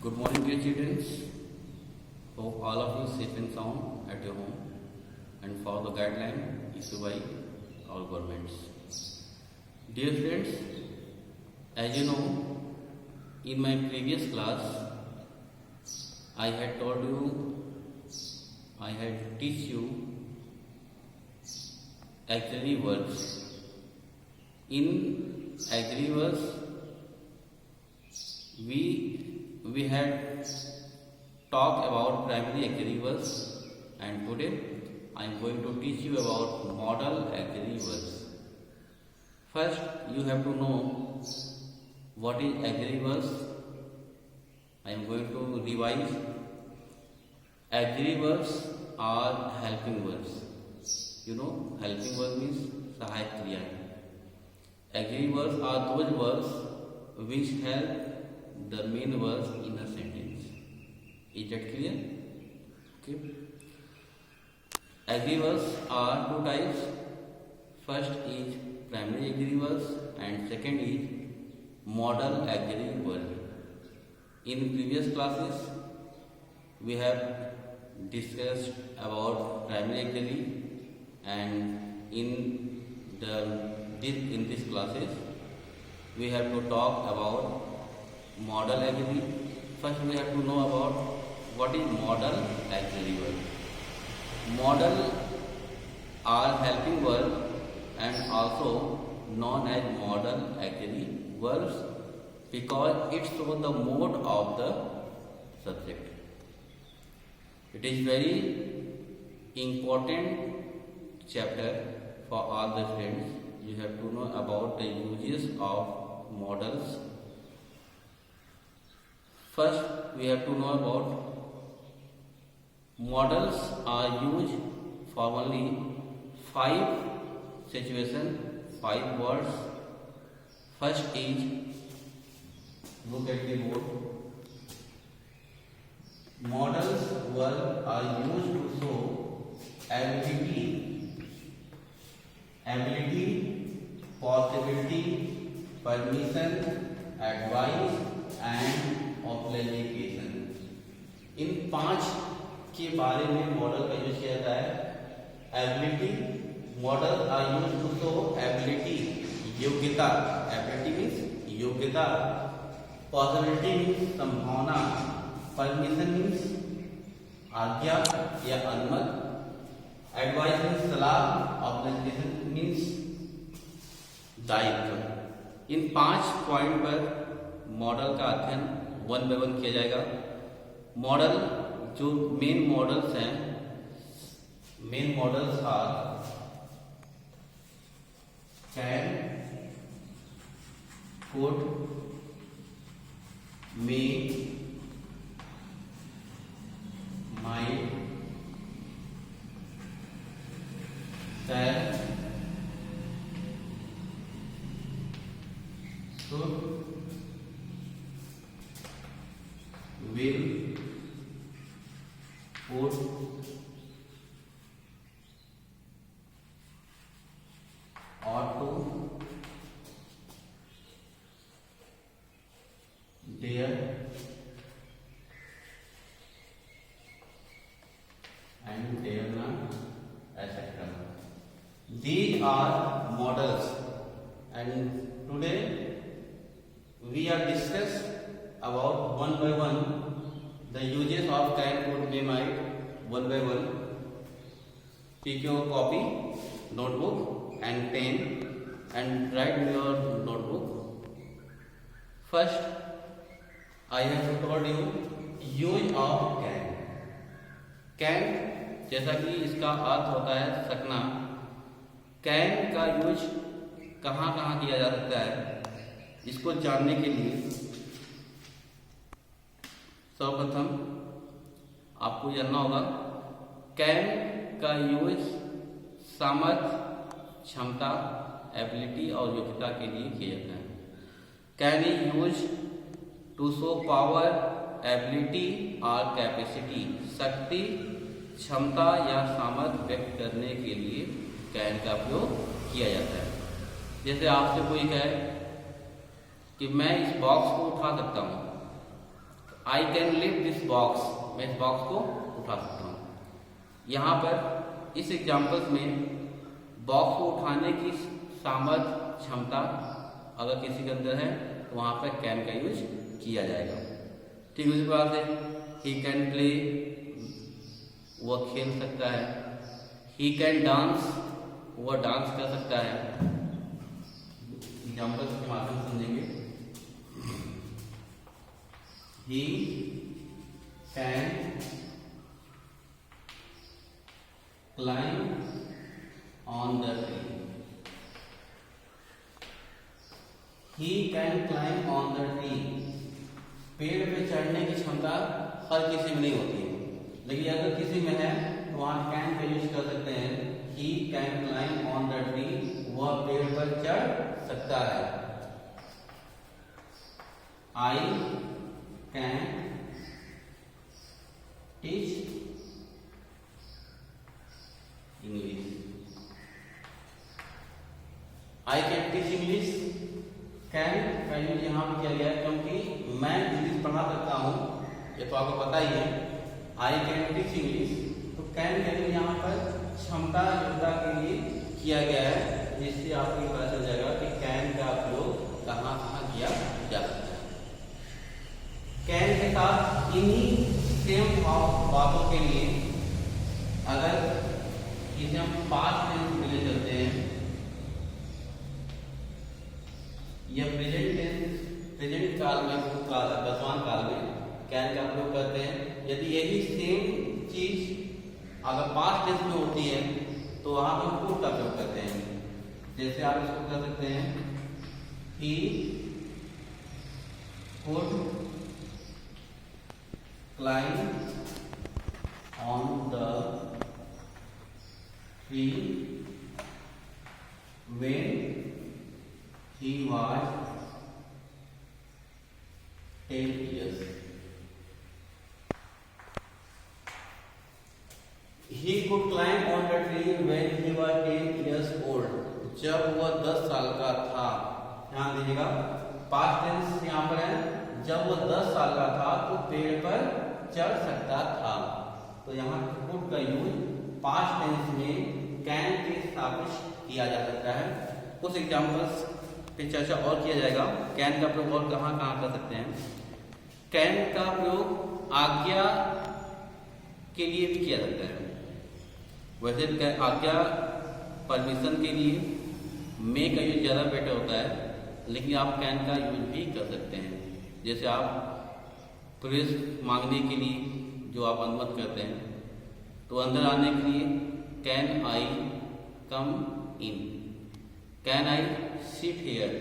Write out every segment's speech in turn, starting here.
Good morning, dear children. Hope all of you safe and sound at your home and follow the guideline issued by our governments. Dear friends, as you know, in my previous class, I had told you, I had teach you auxiliary verbs. In auxiliary verbs, we had talked about primary auxiliary verbs, and today I am going to teach you about modal auxiliary verbs. First, you have to know what is auxiliary verbs. I am going to revise. Auxiliary verbs are helping verbs. You know, helping verb means सहायक क्रिया. Auxiliary verbs are those verbs which help the main verbs in a sentence. Is that clear? Okay. Auxiliary verbs are two types. First is primary auxiliary verbs and second is modal auxiliary verb. In previous classes, we have discussed about primary auxiliary, and in this classes we have to talk about modal auxiliary. First, we have to know about what is modal auxiliary verb. Modal are helping verb and also known as modal auxiliary verbs because it shows the mode of the subject. It is very important chapter for all the friends. You have to know about the uses of modals. First, we have to know about modals are used for only 5 situations, 5 words. First is, look at the board. Modals verbs are used to show ability, possibility, permission, advice and obligation. इन 5 के बारे में model का use किया जाता है. Ability, modal are use to show ability, योग्यता. Ability means योग्यता. पॉसिबिलिटी मीन्स संभावना. परमिशन मीन्स आज्ञा या अनुमति. एडवाइस मीन्स सलाह. ऑब्लिगेशन मीन्स दायित्व. इन 5 पॉइंट पर मॉडल का अध्ययन 1 by 1 किया जाएगा. मॉडल जो मेन मॉडल्स हैं, main modals are can, could, may, might, shall, should, will, would, ought to, dare, and dare not, etc. These are models, and today we are discuss about 1 by 1 the uses of can, could, may, might 1 by 1. Pick your copy, notebook and pen and write in your notebook. First, I have told you use of can. Can जैसा कि इसका अर्थ होता है सकना. Can का use कहाँ कहाँ किया जा सकता है, इसको जानने के लिए सर्वप्रथम आपको जानना होगा कैन का यूज सामर्थ्य, क्षमता, एबिलिटी और योग्यता के लिए किया जाता है. Can is use to show power, ability और कैपेसिटी. शक्ति, क्षमता या सामर्थ्य व्यक्त करने के लिए कैन का उपयोग किया जाता है. जैसे आपसे कोई कहे कि मैं इस बॉक्स को उठा सकता हूँ, I can lift this box, मैं इस बॉक्स को उठा सकता हूँ। यहाँ पर इस एग्जाम्पल्स में बॉक्स को उठाने की सामर्थ्य, क्षमता अगर किसी के अंदर है तो वहाँ पर कैन का यूज किया जाएगा। ठीक उसी प्रकार से ही कैन प्ले, वह खेल सकता है। ही कैन डांस, वह डांस कर सकता है। एग्जाम्पल्स के माध्यम से समझेंगे। He can climb on the tree, he can climb on the tree. पेड़ पे चढ़ने की क्षमता हर किसी में नहीं होती है, लेकिन अगर किसी में है तो वहाँ कैन का यूज कर सकते हैं। He can climb on the tree, वह पेड़ पर चढ़ सकता है। I can teach English, I can teach English. Can का यूज यहाँ पर किया गया क्योंकि मैं इंग्लिश पढ़ा सकता हूँ, ये तो आपको पता ही है। आई कैन टीच इंग्लिश, तो कैन का यूज यहाँ पर क्षमता, योग्यता के लिए किया गया है, जिससे आपको ये पता चल जाएगा कि कैन का उपयोग कहाँ कहाँ किया जा सकता है। कैन के साथ इन्हीं सेम बातों के लिए अगर इसे हम पास्ट टेंस में ले चलते हैं या प्रेजेंट टेंस, प्रेजेंट काल में, वर्तमान काल में कैन का उपयोग करते हैं। यदि यही सेम चीज अगर पास्ट टेंस में होती है तो वहां हम कुड का उपयोग करते हैं। जैसे आप इसको कर सकते हैं, he could climb on the tree when he was 10 years. He could climb on the tree when he was 10 years old. जब वह 10 साल का था। ध्यान दीजिएगा, पास्ट टेंस यहाँ पर है। जब वह 10 साल का था तो पेड़ पर चढ़ सकता था। तो यहाँ could का यूज पास्ट टेंस में कैन के सापेक्ष किया जा सकता है। कुछ एग्जाम्पल्स पे चर्चा और किया जाएगा। कैन का प्रयोग और कहाँ कहाँ कर सकते हैं। कैन का प्रयोग आज्ञा के लिए भी किया जाता है। वैसे आज्ञा, परमिशन के लिए मे का यूज ज़्यादा बेटर होता है, लेकिन आप कैन का यूज भी कर सकते हैं। जैसे आप प्रवेश मांगने के लिए जो आप अनुमति करते हैं, तो अंदर आने के लिए can I come in, can I sit here.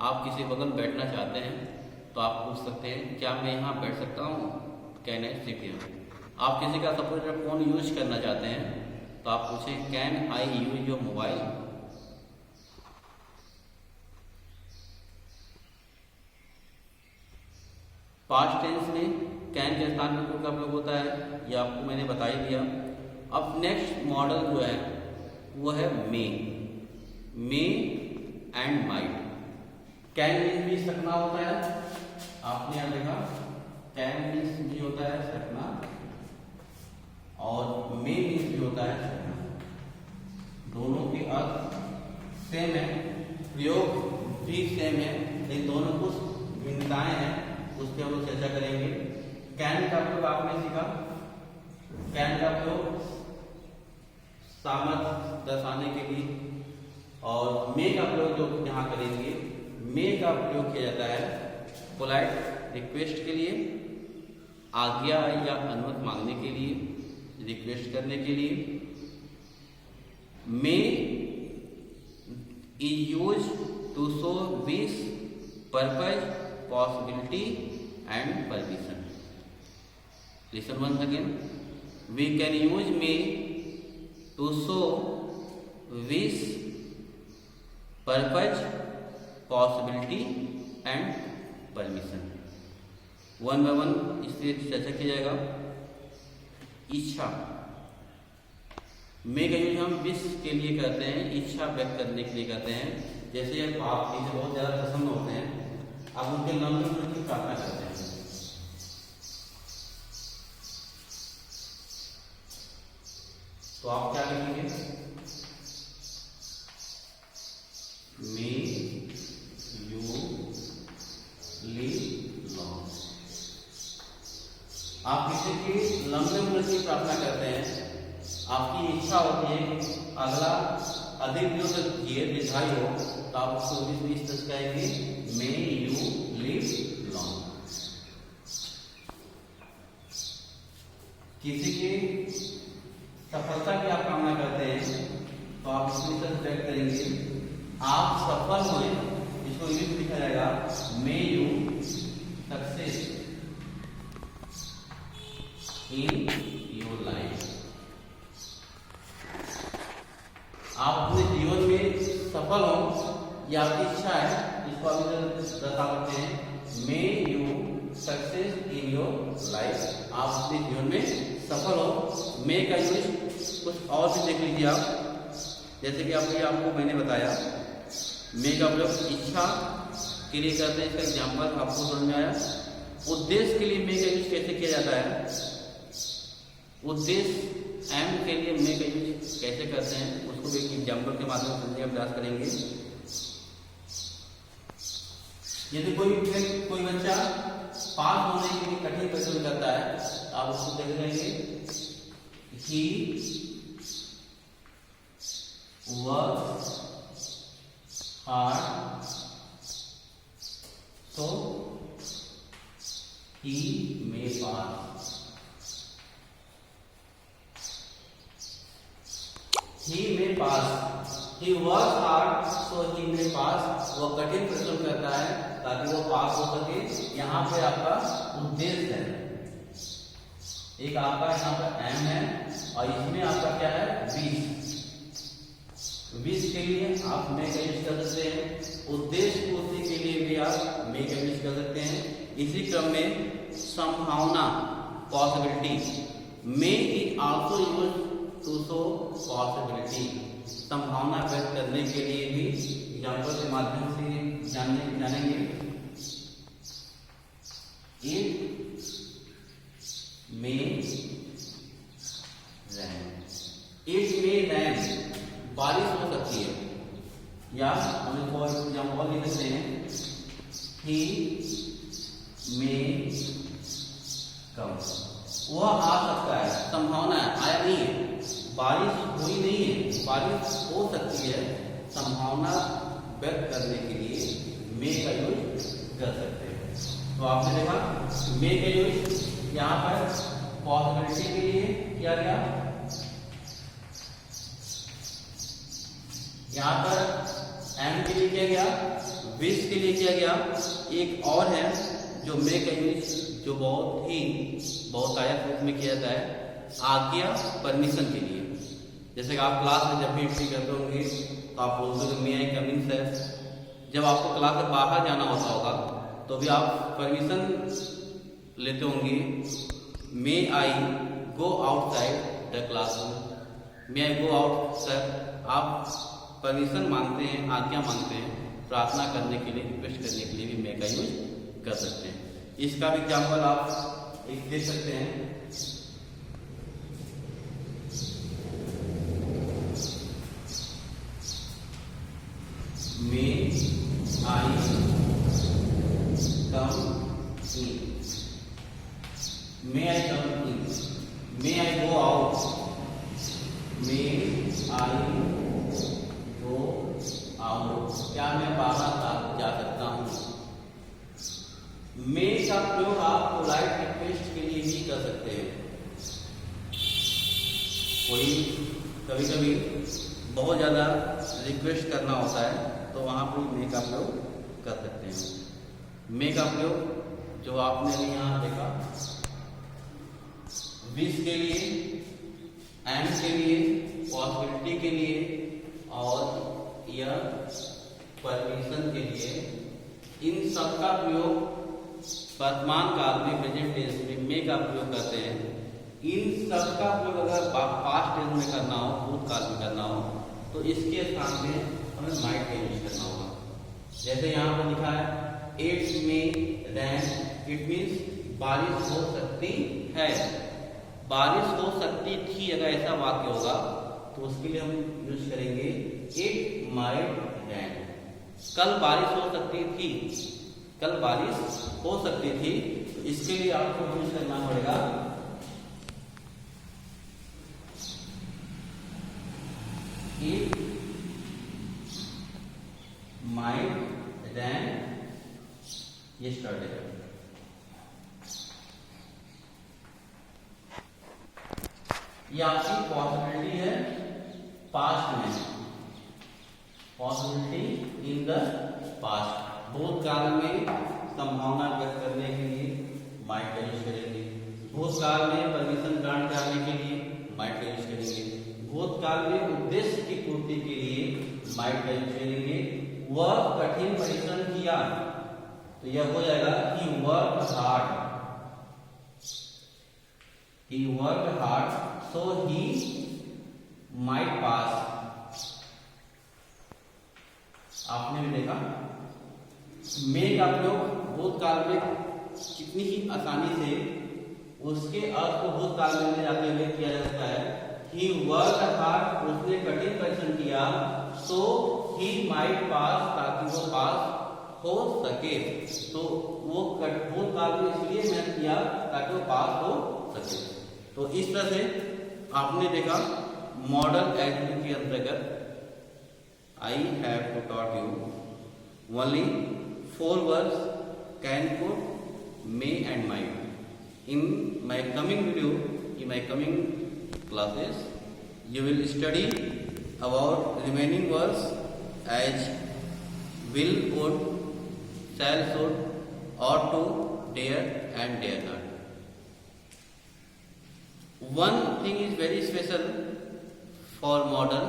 आप किसी बगल बैठना चाहते हैं तो आप पूछ सकते हैं, क्या मैं यहाँ बैठ सकता हूँ, कैन आई सिट हियर। आप किसी का सपोज फोन यूज करना चाहते हैं तो आप पूछें, can I use your mobile. Past tense में कैन के स्थान पर का प्रयोग होता है, यह आपको मैंने बता ही दिया। अब नेक्स्ट मॉडल जो है वो है मे एंड माइट। कैन मीन्स भी सकना होता है, आपने यहाँ देखा कैन मीन्स भी होता है सकना, और मे मीन्स भी होता है सकना। दोनों के अर्थ सेम है, प्रयोग भी सेम है, लेकिन दोनों कुछ भिन्नताएं हैं, उस पर हम लोग चर्चा करेंगे। कैन का प्रयोग आपने सीखा, कैन का प्रयोग सामर्थ्य दर्शाने के लिए, और मे का प्रयोग जो यहाँ करेंगे, मे का प्रयोग किया जाता है पोलाइट रिक्वेस्ट के लिए, आज्ञा या अनुमति मांगने के लिए, रिक्वेस्ट करने के लिए। May is use to show wish, purpose, possibility and permission. Listen once again, we can use may to show wish, purpose, possibility and permission. One by one इससे चर्चा किया जाएगा। इच्छा, मे का यूज हम विश के लिए करते हैं, इच्छा व्यक्त करने के लिए करते हैं। जैसे आप किसी बहुत ज़्यादा प्रसन्न होते हैं, आप उनके लंबे जीवन की प्रार्थना करते हैं, तो आप क्या लिखेंगे, मे यू लिव लॉन्ग। आप किसी की लंबे उम्र की प्रार्थना करते हैं, आपकी इच्छा होती है कि अगला अधिक दिनों तक जिए, दीर्घायु हो, तो आप उसको इस तरह कहेंगे, मे यू लिव लॉन्ग। किसी की सफलता की आप कामना करते हैं तो आप इस तरह व्यक्त करेंगे, आप सफल हुए, इसको इंग्लिश लिखा जाएगा, may you success in your life. आप अपने जीवन में सफल हो, ये आपकी इच्छा है, इसको आप दर्शा सकते हैं, may you success in your life. आप अपने जीवन में सफल हो। मे का यूज कुछ और भी देख लीजिए आप, जैसे कि आपको मैंने बताया, मे का प्रयोग इच्छा के लिए करते हैं, इसका एग्जाम्पल आपको समझ में आया। उद्देश्य के लिए मे का यूज कैसे किया जाता है, उद्देश्य एम के लिए मे का यूज कैसे करते हैं, उसको भी एक एग्जाम्पल के माध्यम से समझने का प्रयास करेंगे। यदि कोई बच्चा पास होने के लिए कठिन परिश्रम करता है, तो आप उसको देख लेंगे, he works hard so he may pass. He may pass. He works hard, so he may pass. वो कठिन परिश्रम करता है ताकि वो पास हो सके। यहाँ पे आपका उद्देश्य है, एक आपका यहाँ पर एम है, और इसमें आपका क्या है, 20 के लिए आप मे का यूज कर सकते हैं। उद्देश्य पूर्ति के लिए भी आप मे का यूज कर सकते हैं। इसी क्रम में संभावना, possibility, may is also use to show possibility, संभावना व्यक्त करने के लिए भी एग्जाम्पल के माध्यम से जानेंगे। It may rain, it may रैन, बारिश हो सकती है, या हम इसको एग्जाम्पल लिख सकते हैं, ही मे कम, वह आ सकता है, संभावना है, आया नहीं है, बारिश हुई नहीं है, बारिश हो सकती है, संभावना व्यक्त करने के लिए मे का यूज कर सकते हैं। तो आपने देखा मे का यूज यहाँ पर पॉसिबिलिटी के लिए किया गया, यहाँ पर एम के लिए किया गया, 20 के लिए किया गया। एक और है जो मे का यूज जो बहुत आया रूप में किया जाता है, आज्ञा, परमिशन के लिए। जैसे कि आप क्लास में जब भी एंट्री करते होंगे तो आप बोलते हो, मे आई कम इन सर। जब आपको क्लास से बाहर जाना होता होगा तो भी आप परमिशन लेते होंगे, may I go outside the classroom, may I go out sir. आप परमिशन मांगते हैं, आज्ञा मांगते हैं, प्रार्थना करने के लिए, रिक्वेस्ट करने के लिए भी मे का यूज कर सकते हैं। इसका भी एग्जाम्पल आप एक देख सकते हैं, मे आई कम इन, मे आई कम इन, मे I go out, may I go out, क्या मैं बाहर जा सकता हूँ। मे का प्रयोग आप पोलाइट रिक्वेस्ट के लिए भी कर सकते हैं। कोई कभी कभी बहुत ज्यादा रिक्वेस्ट करना होता है तो वहां पर मे का प्रयोग कर सकते हैं। मे का प्रयोग जो आपने अभी यहाँ देखा, 20 के लिए, एम के लिए, पॉसिबिलिटी के लिए और या परमिशन के लिए, इन सब का प्रयोग वर्तमान काल में, प्रेजेंट टेंस में मे का प्रयोग करते हैं। इन सब का प्रयोग अगर पास्ट टेंस में करना हो, भूतकाल में करना हो, तो इसके स्थान में हमें माइट का यूज करना होगा। जैसे यहाँ पर लिखा है, it may rain, it means बारिश हो सकती है। बारिश हो सकती थी, अगर ऐसा वाक्य होगा तो उसके लिए हम यूज करेंगे इट माइट रेन। कल बारिश हो सकती थी, कल बारिश हो सकती थी, तो इसके लिए आपको यूज करना पड़ेगा इट माइट रेन यस्टरडे। ये आपकी पॉसिबिलिटी है पास्ट में, पॉसिबिलिटी इन द पास्ट, भूतकाल में संभावना व्यक्त करने के लिए माइट का यूज करेंगे। भूतकाल में परमिशन ग्रांट करने के लिए माइट का यूज करेंगे। भूतकाल में उद्देश्य की पूर्ति के लिए माइट का यूज करेंगे। वह कठिन परिश्रम किया, तो यह हो जाएगा कि work hard, he worked hard so he might pass। आपने भी देखा मे का प्रयोग भूतकाल में कितनी ही आसानी से उसके अर्थ को भूतकाल में ले जाते हुए किया जा सकता है। he worked hard, उसने कठिन परिश्रम किया, so he might pass, ताकि वो पास हो सके। तो वो भूतकाल में इसलिए मेहनत किया ताकि वो पास हो सके। तो इस तरह से आपने देखा मॉडल एडजेक्टिव के अंतर्गत I have to taught you only 4 words can, could, may and might. In my coming video, in my coming classes you will study about remaining words as will, would, shall, should, ought to, dare and dare not. One thing is very special for model,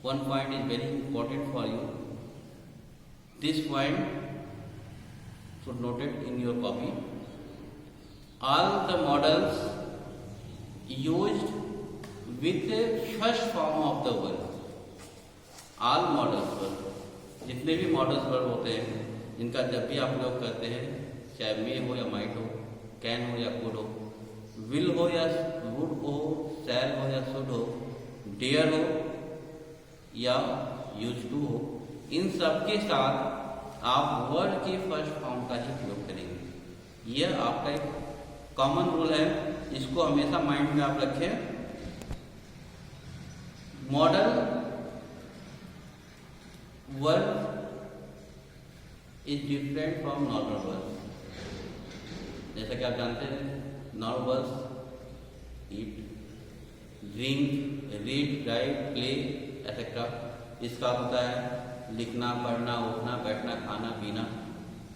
one point is very important for you. This point should note it in your copy. All the models used with the first form of the word, all models word, जितने भी models word होते हैं जिनका जब भी आप लोग करते हैं, चाहे मे हो या माइट हो, कैन हो या कुड हो, विल हो या वुड हो, शैल हो या शुड हो, डेयर हो या यूज टू हो, इन सब के साथ आप वर्ड के फर्स्ट फॉर्म का ही प्रयोग करेंगे। यह आपका एक कॉमन रूल है, इसको हमेशा माइंड में आप रखें। Model word is different from normal word. जैसा कि आप जानते हैं normal words eat, drink, read, write, play etcetera, इसका होता है लिखना, पढ़ना, उठना, बैठना, खाना, पीना।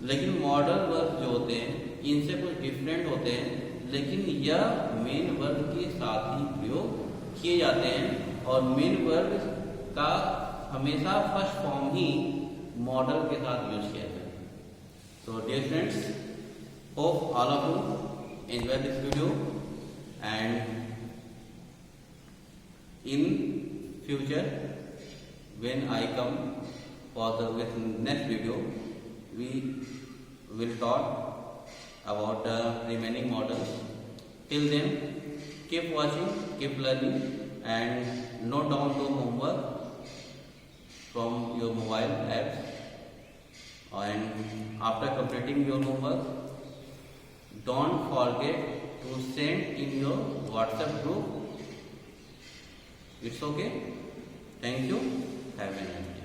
लेकिन मॉडल वर्ड जो होते हैं इनसे कुछ डिफरेंट होते हैं, लेकिन यह मेन वर्ड के साथ ही प्रयोग किए जाते हैं और मेन वर्ड का हमेशा फर्स्ट फॉर्म ही मॉडल के साथ यूज किया जाता है। So dear friends, hope all of you enjoy this video, and in future when I come for the next video, we will talk about the remaining models. Till then, keep watching, keep learning, and note down the homework from your mobile apps. And after completing your homework, don't forget to send in your WhatsApp group. It's okay. Thank you. Have a nice day.